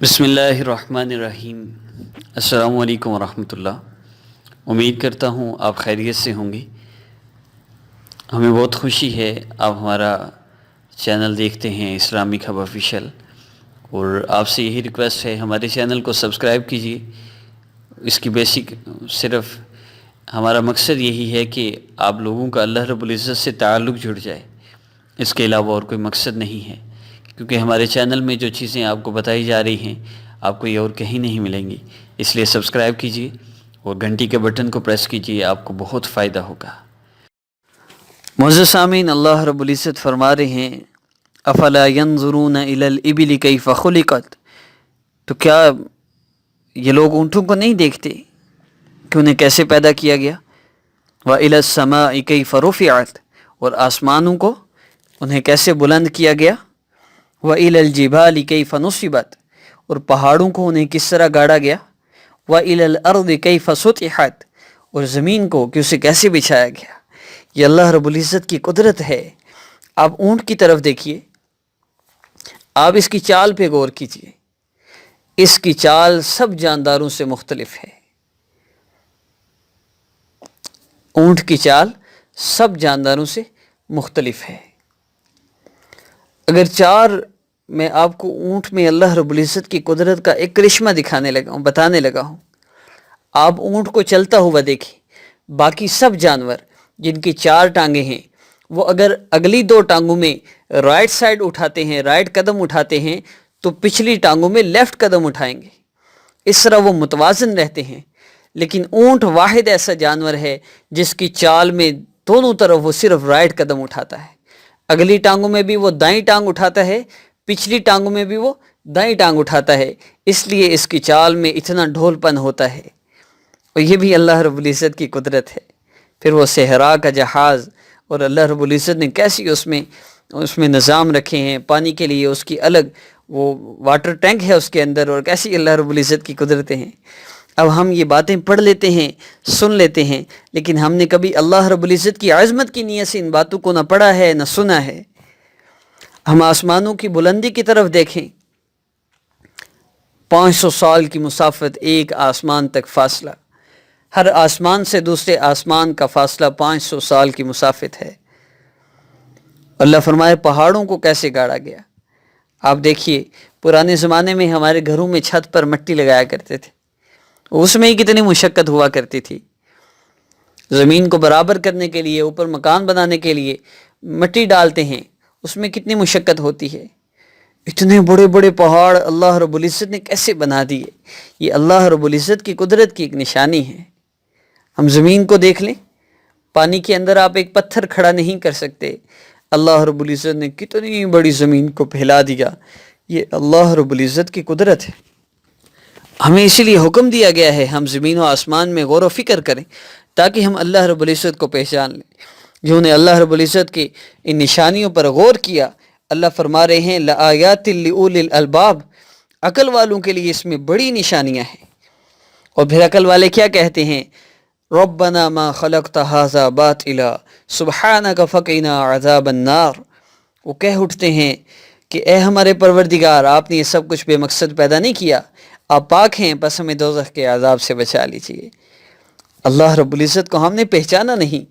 بسم اللہ الرحمن الرحیم۔ السلام علیکم ورحمۃ اللہ۔ امید کرتا ہوں آپ خیریت سے ہوں گے۔ ہمیں بہت خوشی ہے آپ ہمارا چینل دیکھتے ہیں اسلامک ہب آفیشیل، اور آپ سے یہی ریکویسٹ ہے ہمارے چینل کو سبسکرائب کیجیے۔ اس کی بیسک صرف ہمارا مقصد یہی ہے کہ آپ لوگوں کا اللہ رب العزت سے تعلق جڑ جائے، اس کے علاوہ اور کوئی مقصد نہیں ہے، کیونکہ ہمارے چینل میں جو چیزیں آپ کو بتائی جا رہی ہیں آپ کو یہ اور کہیں نہیں ملیں گی۔ اس لیے سبسکرائب کیجیے اور گھنٹی کے بٹن کو پریس کیجیے، آپ کو بہت فائدہ ہوگا۔ معزز سامعین، اللہ رب العزت فرما رہے ہیں افلا ينظرون الى الابل كيف خلقت، تو کیا یہ لوگ اونٹوں کو نہیں دیکھتے کہ انہیں کیسے پیدا کیا گیا؟ وَإِلَى السَّمَاءِ كَيْفَ رُفِعَتْ، اور آسمانوں کو انہیں کیسے بلند کیا گیا؟ وَإِلَى الْجِبَالِ كَيْفَ نُصِبَتْ، اور پہاڑوں کو انہیں کس طرح گاڑا گیا؟ وَإِلَى الْأَرْضِ كَيْفَ سُطِحَتْ، اور زمین کو کہ اسے کیسے بچھایا گیا۔ یہ اللہ رب العزت کی قدرت ہے۔ آپ اونٹ کی طرف دیکھیے، آپ اس کی چال پہ غور کیجیے، اس کی چال سب جانداروں سے مختلف ہے۔ اونٹ کی چال سب جانداروں سے مختلف ہے۔ اگر میں آپ کو اونٹ میں اللہ رب العزت کی قدرت کا ایک کرشمہ بتانے لگا ہوں، آپ اونٹ کو چلتا ہوا دیکھیں، باقی سب جانور جن کی 4 ٹانگیں ہیں وہ اگر اگلی 2 ٹانگوں میں رائٹ سائڈ اٹھاتے ہیں، رائٹ قدم اٹھاتے ہیں، تو پچھلی ٹانگوں میں لیفٹ قدم اٹھائیں گے۔ اس طرح وہ متوازن رہتے ہیں۔ لیکن اونٹ واحد ایسا جانور ہے جس کی چال میں دونوں طرف وہ صرف رائٹ قدم اٹھاتا ہے، اگلی ٹانگوں میں بھی وہ دائیں ٹانگ اٹھاتا ہے، پچھلی ٹانگوں میں بھی وہ دائیں ٹانگ اٹھاتا ہے۔ اس لیے اس کی چال میں اتنا ڈھول پن ہوتا ہے، اور یہ بھی اللہ رب العزت کی قدرت ہے۔ پھر وہ صحرا کا جہاز، اور اللہ رب العزت نے کیسی اس میں نظام رکھے ہیں، پانی کے لیے اس کی الگ وہ واٹر ٹینک ہے اس کے اندر، اور کیسی اللہ رب العزت کی قدرتیں ہیں۔ اب ہم یہ باتیں پڑھ لیتے ہیں، سن لیتے ہیں، لیکن ہم نے کبھی اللہ رب العزت کی عظمت کی نیت سے ان باتوں کو نہ پڑھا ہے نہ سنا ہے۔ ہم آسمانوں کی بلندی کی طرف دیکھیں، 500 سال کی مسافت ایک آسمان تک فاصلہ، ہر آسمان سے دوسرے آسمان کا فاصلہ 500 سال کی مسافت ہے۔ اللہ فرمائے پہاڑوں کو کیسے گاڑا گیا۔ آپ دیکھیے، پرانے زمانے میں ہمارے گھروں میں چھت پر مٹی لگایا کرتے تھے، اس میں ہی کتنی مشقت ہوا کرتی تھی۔ زمین کو برابر کرنے کے لیے، اوپر مکان بنانے کے لیے مٹی ڈالتے ہیں، اس میں کتنی مشقت ہوتی ہے۔ اتنے بڑے بڑے پہاڑ اللہ رب العزت نے کیسے بنا دیے؟ یہ اللہ رب العزت کی قدرت کی ایک نشانی ہے۔ ہم زمین کو دیکھ لیں، پانی کے اندر آپ ایک پتھر کھڑا نہیں کر سکتے، اللہ رب العزت نے کتنی بڑی زمین کو پھیلا دیا۔ یہ اللہ رب العزت کی قدرت ہے۔ ہمیں اسی لیے حکم دیا گیا ہے ہم زمین و آسمان میں غور و فکر کریں، تاکہ ہم اللہ رب العزت کو پہچان لیں۔ جنہوں نے اللہ رب العزت کی ان نشانیوں پر غور کیا، اللہ فرما رہے ہیں لآیات لأولی الالباب، عقل والوں کے لیے اس میں بڑی نشانیاں ہیں۔ اور پھر عقل والے کیا کہتے ہیں؟ ربنا ما خلقت ھذا باطلا سبحانک فقنا عذاب النار۔ وہ کہہ اٹھتے ہیں کہ اے ہمارے پروردگار، آپ نے یہ سب کچھ بے مقصد پیدا نہیں کیا، آپ پاک ہیں، بس ہمیں دوزخ کے عذاب سے بچا لیجیے۔ اللہ رب العزت کو ہم نے پہچانا نہیں۔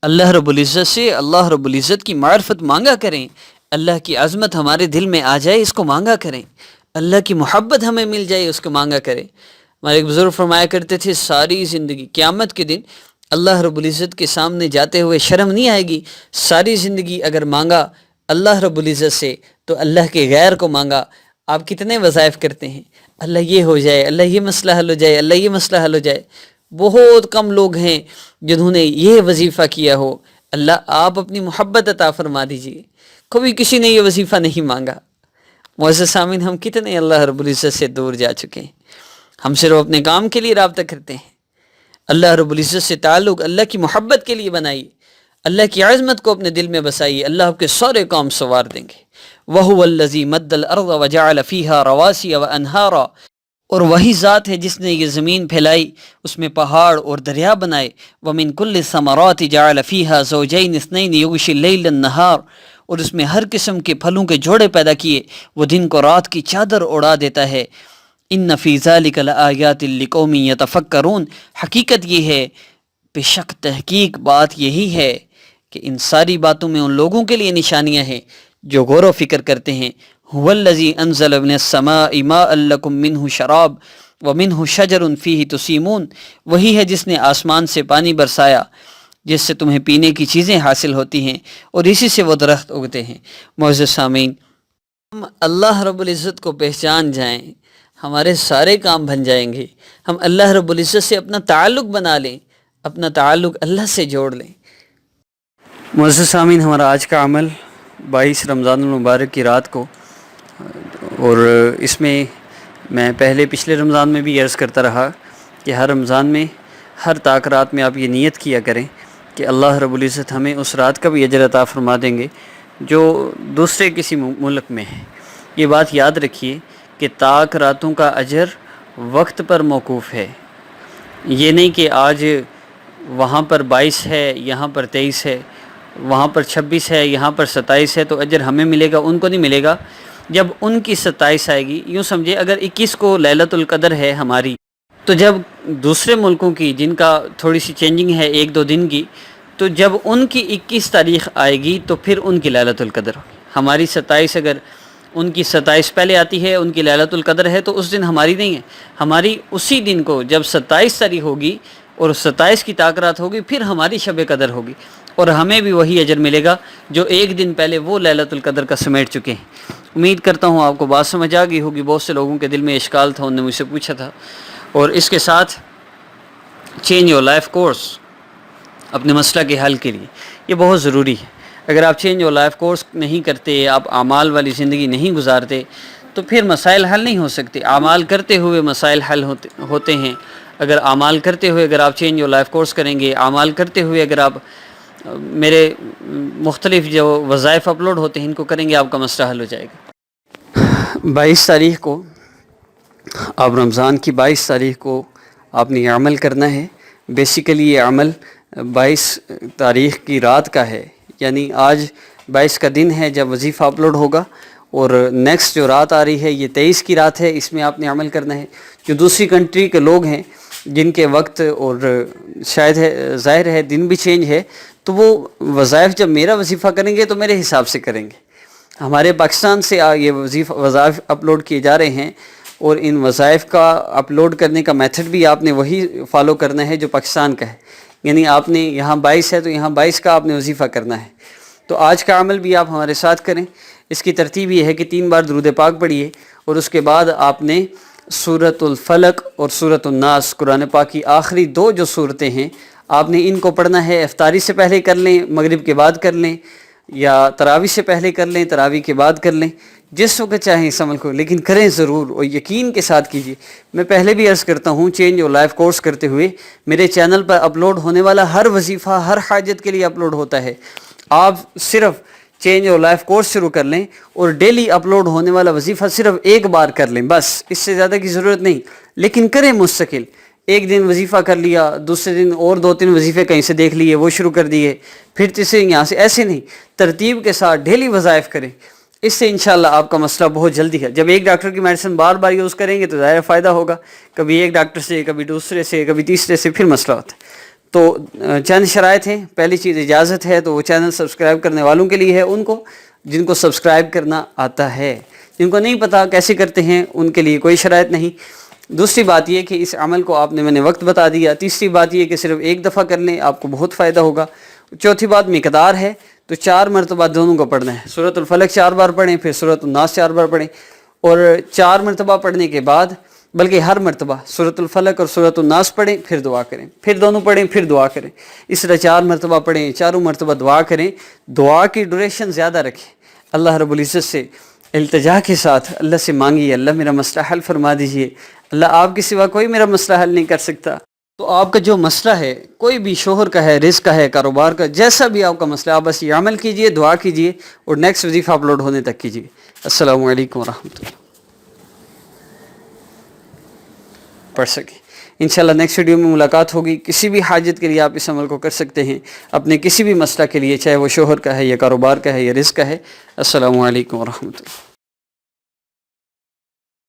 اللہ رب العزت سے اللہ رب العزت کی معرفت مانگا کریں، اللہ کی عظمت ہمارے دل میں آ جائے اس کو مانگا کریں، اللہ کی محبت ہمیں مل جائے اس کو مانگا کریں۔ ہمارے ایک بزرگ فرمایا کرتے تھے ساری زندگی قیامت کے دن اللہ رب العزت کے سامنے جاتے ہوئے شرم نہیں آئے گی۔ ساری زندگی اگر مانگا اللہ رب العزت سے تو اللہ کے غیر کو مانگا۔ آپ کتنے وظائف کرتے ہیں، اللہ یہ ہو جائے، اللہ یہ مسئلہ حل ہو جائے، اللہ یہ مسئلہ حل ہو جائے۔ بہت کم لوگ ہیں جنہوں نے یہ وظیفہ کیا ہو، اللہ آپ اپنی محبت عطا فرما دیجیے۔ کبھی کسی نے یہ وظیفہ نہیں مانگا۔ معزز سامعین، ہم کتنے اللہ رب العزت سے دور جا چکے ہیں۔ ہم صرف اپنے کام کے لیے رابطہ کرتے ہیں۔ اللہ رب العزت سے تعلق اللہ کی محبت کے لیے بنائیے، اللہ کی عظمت کو اپنے دل میں بسائیے، اللہ آپ کے سارے کام سنوار دیں گے۔ وَهُوَ الَّذِي مَدَّ الْأَرْضَ وَجَعَلَ فِيهَا رَوَاسِيَ وَأَنْهَارًا، اور وہی ذات ہے جس نے یہ زمین پھیلائی، اس میں پہاڑ اور دریا بنائے۔ وَمِن كُلِّ الثَّمَرَاتِ جَعَلَ فِيهَا زَوْجَيْنِ اثْنَيْنِ يُغْشِي اللَّيْلَ النَّهَارَ، اور اس میں ہر قسم کے پھلوں کے جوڑے پیدا کیے، وہ دن کو رات کی چادر اڑا دیتا ہے۔ ان فی ذلک لآیات لقوم یتفکرون، حقیقت یہ ہے، بے شک تحقیق بات یہی ہے کہ ان ساری باتوں میں ان لوگوں کے لیے نشانیاں ہیں جو غور و فکر کرتے ہیں۔ هو الذی انزل من السماء ماء لکم منہ شراب ومنہ شجر فیہ تسیمون، وہی ہے جس نے آسمان سے پانی برسایا جس سے تمہیں پینے کی چیزیں حاصل ہوتی ہیں اور اسی سے وہ درخت اگتے ہیں۔ معزز سامعین، ہم اللہ رب العزت کو پہچان جائیں، ہمارے سارے کام بن جائیں گے۔ ہم اللہ رب العزت سے اپنا تعلق بنا لیں، اپنا تعلق اللہ سے جوڑ لیں۔ معزز سامعین، ہمارا آج کا عمل 22 رمضان المبارک کی رات کو، اور اس میں میں پچھلے رمضان میں بھی عرض کرتا رہا کہ ہر رمضان میں ہر طاق رات میں آپ یہ نیت کیا کریں کہ اللہ رب العزت ہمیں اس رات کا بھی اجر عطا فرما دیں گے جو دوسرے کسی ملک میں ہے۔ یہ بات یاد رکھیے کہ طاق راتوں کا اجر وقت پر موقوف ہے، یہ نہیں کہ آج وہاں پر 22 ہے یہاں پر 23 ہے، وہاں پر 26 ہے یہاں پر 27 ہے تو اجر ہمیں ملے گا، ان کو نہیں ملے گا۔ جب ان کی 27 آئے گی، یوں سمجھے اگر 21 کو لیلۃ القدر ہے ہماری، تو جب دوسرے ملکوں کی جن کا تھوڑی سی چینجنگ ہے 1-2 دن کی، تو جب ان کی 21 تاریخ آئے گی تو پھر ان کی لیلۃ القدر ہوگی۔ ہماری 27 اگر ان کی 27 پہلے آتی ہے، ان کی لیلۃ القدر ہے، تو اس دن ہماری نہیں ہے، ہماری اسی دن کو جب 27 تاریخ ہوگی اور 27 کی طاق رات ہوگی پھر ہماری شب قدر ہوگی، اور ہمیں بھی وہی اجر ملے گا جو ایک دن پہلے وہ لیلۃ القدر کا سمیٹ چکے ہیں۔ امید کرتا ہوں آپ کو بات سمجھ آ گئی ہوگی۔ بہت سے لوگوں کے دل میں اشکال تھا، انہوں نے مجھ سے پوچھا تھا، اور اس کے ساتھ چینج یور لائف کورس اپنے مسئلہ کے حل کے لیے یہ بہت ضروری ہے۔ اگر آپ چینج یور لائف کورس نہیں کرتے، آپ اعمال والی زندگی نہیں گزارتے، تو پھر مسائل حل نہیں ہو سکتے۔ اعمال کرتے ہوئے مسائل حل ہوتے ہیں۔ اگر اعمال کرتے ہوئے اگر آپ چینج یور لائف کورس کریں گے، اعمال کرتے ہوئے اگر آپ میرے مختلف جو وظائف اپلوڈ ہوتے ہیں ان کو کریں گے، آپ کا مسئلہ حل ہو جائے گا۔ 22 تاریخ کو آپ رمضان کی 22 تاریخ کو آپ نے یہ عمل کرنا ہے۔ بیسیکلی یہ عمل 22 تاریخ کی رات کا ہے، یعنی آج 22 کا دن ہے جب وظیفہ اپلوڈ ہوگا، اور نیکسٹ جو رات آ رہی ہے یہ 23 کی رات ہے، اس میں آپ نے عمل کرنا ہے۔ جو دوسری کنٹری کے لوگ ہیں جن کے وقت اور شاید ہے ظاہر ہے دن بھی چینج ہے، تو وہ وظائف جب میرا وظیفہ کریں گے تو میرے حساب سے کریں گے۔ ہمارے پاکستان سے یہ وظائف اپلوڈ کیے جا رہے ہیں، اور ان وظائف کا اپلوڈ کرنے کا میتھڈ بھی آپ نے وہی فالو کرنا ہے جو پاکستان کا ہے، یعنی آپ نے یہاں 22 ہے تو یہاں 22 کا آپ نے وظیفہ کرنا ہے۔ تو آج کا عمل بھی آپ ہمارے ساتھ کریں۔ اس کی ترتیب یہ ہے کہ 3 بار درود پاک پڑھیے، اور اس کے بعد آپ نے سورۃ الفلق اور سورۃ الناس، قرآن پاک کی آخری 2 جو صورتیں ہیں، آپ نے ان کو پڑھنا ہے۔ افطاری سے پہلے کر لیں، مغرب کے بعد کر لیں، یا تراویح سے پہلے کر لیں، تراویح کے بعد کر لیں، جس وقت چاہیں اس عمل کو، لیکن کریں ضرور اور یقین کے ساتھ کیجیے۔ میں پہلے بھی عرض کرتا ہوں، چینج یور لائف کورس کرتے ہوئے میرے چینل پر اپلوڈ ہونے والا ہر وظیفہ ہر حاجت کے لیے اپلوڈ ہوتا ہے۔ آپ صرف چینج یور لائف کورس شروع کر لیں اور ڈیلی اپلوڈ ہونے والا وظیفہ صرف ایک بار کر لیں، بس اس سے زیادہ کی ضرورت نہیں، لیکن کریں مستقل۔ ایک دن وظیفہ کر لیا، دوسرے دن اور 2-3 وظیفے کہیں سے دیکھ لیے وہ شروع کر دیے، پھر تیسرے یہاں سے، ایسے نہیں، ترتیب کے ساتھ ڈیلی وظائف کریں۔ اس سے انشاءاللہ آپ کا مسئلہ بہت جلدی ہے۔ جب ایک ڈاکٹر کی میڈیسن بار بار یوز کریں گے تو ظاہر فائدہ ہوگا، کبھی ایک ڈاکٹر سے، کبھی دوسرے سے، کبھی تیسرے سے، پھر مسئلہ ہوتا ہے۔ تو چند شرائط ہیں۔ پہلی چیز اجازت ہے، تو وہ چینل سبسکرائب کرنے والوں کے لیے ہے، ان کو جن کو سبسکرائب کرنا آتا ہے۔ جن کو نہیں پتہ کیسے کرتے ہیں ان کے لیے کوئی شرائط نہیں۔ دوسری بات یہ کہ اس عمل کو آپ نے میں نے وقت بتا دیا۔ تیسری بات یہ کہ صرف ایک دفعہ کر لیں، آپ کو بہت فائدہ ہوگا۔ چوتھی بات مقدار ہے، تو 4 مرتبہ دونوں کو پڑھنا ہے۔ سورۃ الفلق 4 بار پڑھیں، پھر سورۃ الناس 4 بار پڑھیں، اور 4 مرتبہ پڑھنے کے بعد، بلکہ ہر مرتبہ سورۃ الفلق اور سورۃ الناس پڑھیں، پھر دعا کریں، پھر دونوں پڑھیں، پھر دعا کریں۔ اس طرح 4 مرتبہ پڑھیں، چاروں مرتبہ دعا کریں۔ دعا کی ڈوریشن زیادہ رکھیں، اللہ رب العزت سے التجا کے ساتھ اللہ سے مانگیے، اللہ میرا مسئلہ حل فرما دیجیے، اللہ آپ کے سوا کوئی میرا مسئلہ حل نہیں کر سکتا۔ تو آپ کا جو مسئلہ ہے، کوئی بھی شوہر کا ہے، رزق کا ہے، کاروبار کا، جیسا بھی آپ کا مسئلہ، آپ بس یہ عمل کیجئے، دعا کیجئے، اور نیکسٹ وظیفہ اپلوڈ ہونے تک کیجئے۔ السلام علیکم ورحمۃ اللہ۔ پڑھ سکیں انشاءاللہ نیکسٹ ویڈیو میں ملاقات ہوگی. کسی بھی حاجت کے لیے آپ اس عمل کو کر سکتے ہیں، اپنے کسی بھی مسئلہ کے لیے، چاہے وہ شوہر کا ہے یا کاروبار کا ہے یا رزق کا ہے. السلام علیکم ورحمۃ اللہ.